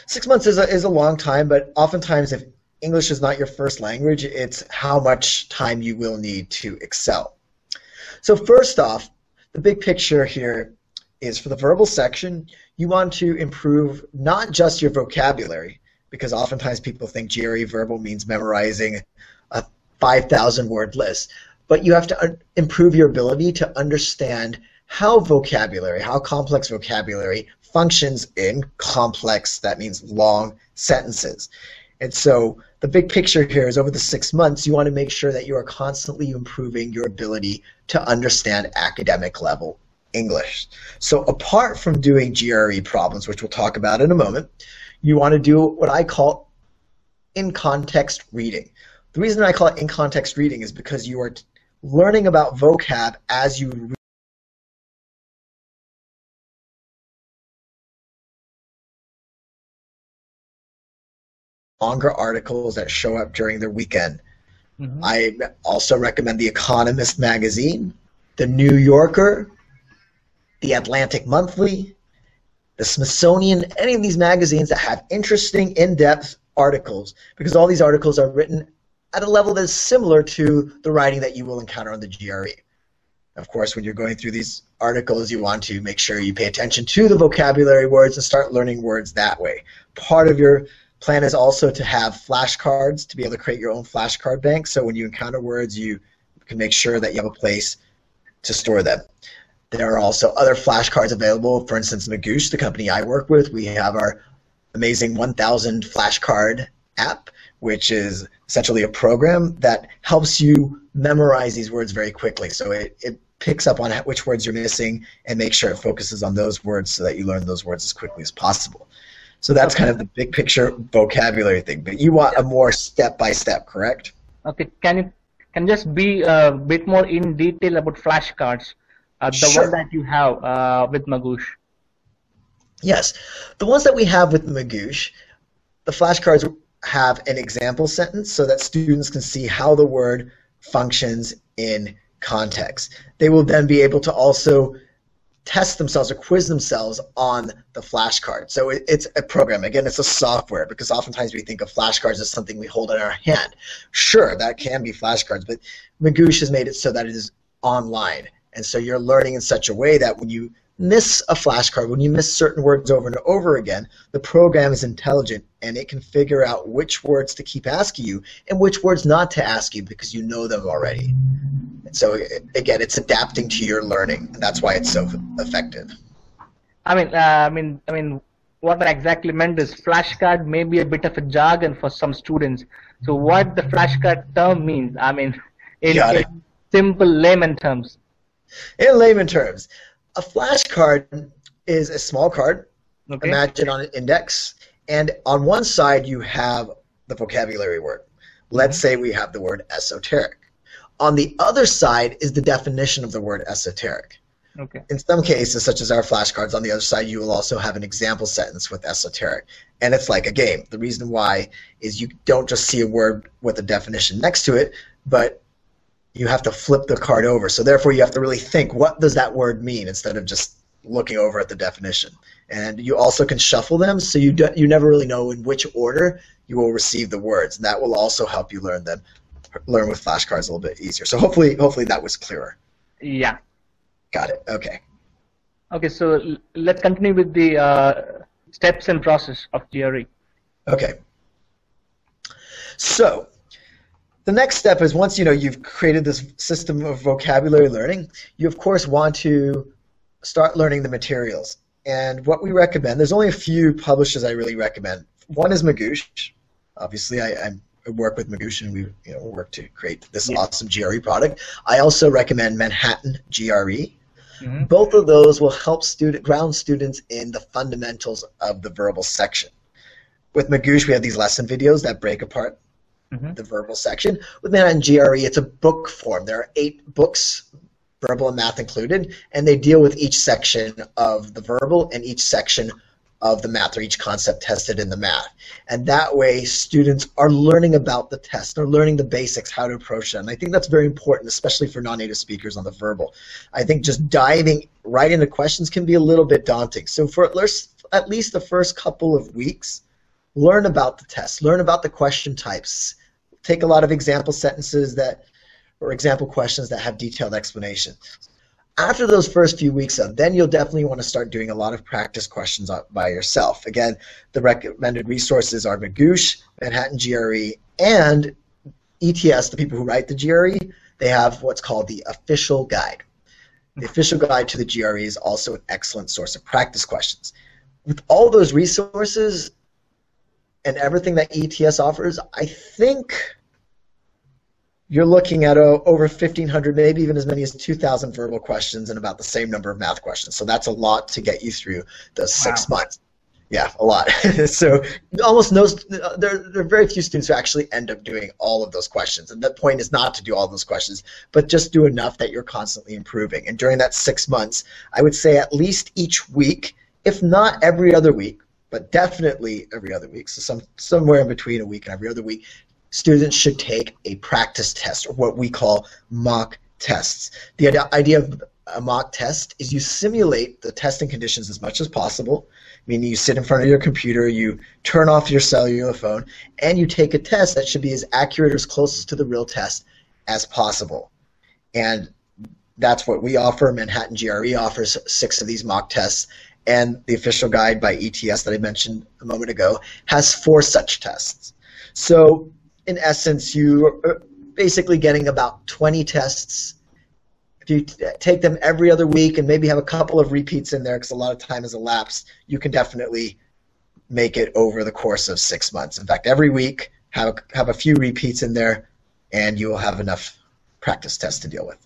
6 months is a long time, but oftentimes if English is not your first language, it's how much time you will need to excel. So first off, the big picture here is for the verbal section, you want to improve not just your vocabulary, because oftentimes people think GRE verbal means memorizing a 5,000 word list, but you have to improve your ability to understand how vocabulary, how complex vocabulary functions in complex, that means long sentences. And so the big picture here is over the 6 months, you want to make sure that you are constantly improving your ability to understand academic level English. So apart from doing GRE problems, which we'll talk about in a moment, you want to do what I call in-context reading. The reason I call it in-context reading is because you are learning about vocab as you read longer articles that show up during the weekend. I also recommend The Economist magazine, The New Yorker, The Atlantic Monthly, the Smithsonian, any of these magazines that have interesting, in-depth articles, because all these articles are written at a level that is similar to the writing that you will encounter on the GRE. Of course, when you're going through these articles, you want to make sure you pay attention to the vocabulary words and start learning words that way. Part of your plan is also to have flashcards, to be able to create your own flashcard bank, so when you encounter words, you can make sure that you have a place to store them. There are also other flashcards available. For instance, Magoosh, the company I work with, we have our amazing 1000 flashcard app, which is essentially a program that helps you memorize these words very quickly. So it picks up on which words you're missing and makes sure it focuses on those words so that you learn those words as quickly as possible. So that's kind of the big picture vocabulary thing. But you want a more step-by-step, correct? Okay. Can just be a bit more in detail about flashcards, the Sure. one that you have with Magoosh? Yes. The ones that we have with Magoosh, the flashcards have an example sentence so that students can see how the word functions in context. They will then be able to also test themselves or quiz themselves on the flashcard. So it's a program. Again, it's a software, because oftentimes we think of flashcards as something we hold in our hand. Sure, that can be flashcards, but Magoosh has made it so that it is online. And so you're learning in such a way that when you miss a flashcard, when you miss certain words over and over again, the program is intelligent and it can figure out which words to keep asking you and which words not to ask you because you know them already. And so again, it's adapting to your learning, and that's why it's so effective. I mean, what I exactly meant is flashcard may be a bit of a jargon for some students. So what the flashcard term means, I mean, in simple layman terms. In layman terms, a flashcard is a small card, Okay. imagine on an index, and on one side you have the vocabulary word. Let's say we have the word esoteric. On the other side is the definition of the word esoteric. Okay. In some cases, such as our flashcards, on the other side you will also have an example sentence with esoteric. And it's like a game. The reason why is you don't just see a word with a definition next to it, but you have to flip the card over. So therefore you have to really think, what does that word mean, instead of just looking over at the definition. And you also can shuffle them, so you never really know in which order you will receive the words. And that will also help you learn with flashcards a little bit easier. So hopefully that was clearer. Yeah. Got it. Okay. Okay, so let's continue with the steps and process of GRE. Okay. So the next step is, once you've created this system of vocabulary learning, you of course want to start learning the materials. And what we recommend, there's only a few publishers I really recommend. One is Magoosh. Obviously, I work with Magoosh, and we work to create this awesome GRE product. I also recommend Manhattan GRE. Mm-hmm. Both of those will help ground students in the fundamentals of the verbal section. With Magoosh, we have these lesson videos that break apart the verbal section. With Manhattan GRE, it's a book form. There are 8 books, verbal and math included, and they deal with each section of the verbal and each section of the math, or each concept tested in the math. And that way students are learning about the test, they're learning the basics, how to approach them. I think that's very important, especially for non-native speakers on the verbal. I think just diving right into questions can be a little bit daunting. So for at least the first couple of weeks, learn about the test, learn about the question types, take a lot of example sentences or example questions that have detailed explanations. After those first few weeks, then you'll definitely want to start doing a lot of practice questions by yourself. Again, the recommended resources are Magoosh, Manhattan GRE, and ETS, the people who write the GRE. They have what's called the official guide. The official guide to the GRE is also an excellent source of practice questions. With all those resources and everything that ETS offers, I think you're looking at over 1,500, maybe even as many as 2,000 verbal questions and about the same number of math questions. So that's a lot to get you through those 6 months. Yeah, a lot. So almost there are very few students who actually end up doing all of those questions. And the point is not to do all those questions, but just do enough that you're constantly improving. And during that 6 months, I would say at least each week, if not every other week, but definitely every other week, so somewhere in between a week and every other week, students should take a practice test, or what we call mock tests. The idea of a mock test is you simulate the testing conditions as much as possible, meaning you sit in front of your computer, you turn off your cellular phone, and you take a test that should be as accurate or as close to the real test as possible. And that's what we offer. Manhattan GRE offers 6 of these mock tests, and the official guide by ETS that I mentioned a moment ago has 4 such tests. So in essence, you are basically getting about 20 tests. If you take them every other week and maybe have a couple of repeats in there because a lot of time has elapsed, you can definitely make it over the course of 6 months. In fact, every week have a few repeats in there, and you will have enough practice tests to deal with.